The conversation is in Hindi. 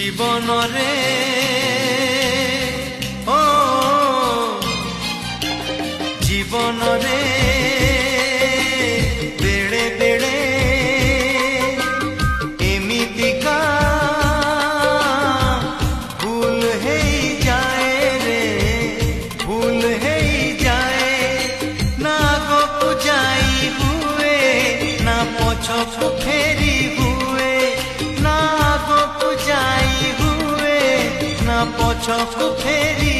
जीवन रे ओ जीवन रे बेड़े बेड़े एमितिका भूल है जाए रे भूल है जाए ना गो पुजाई हुए ना पछो फेरी हुए ना गो पुजाई हुए ना पछो फेरी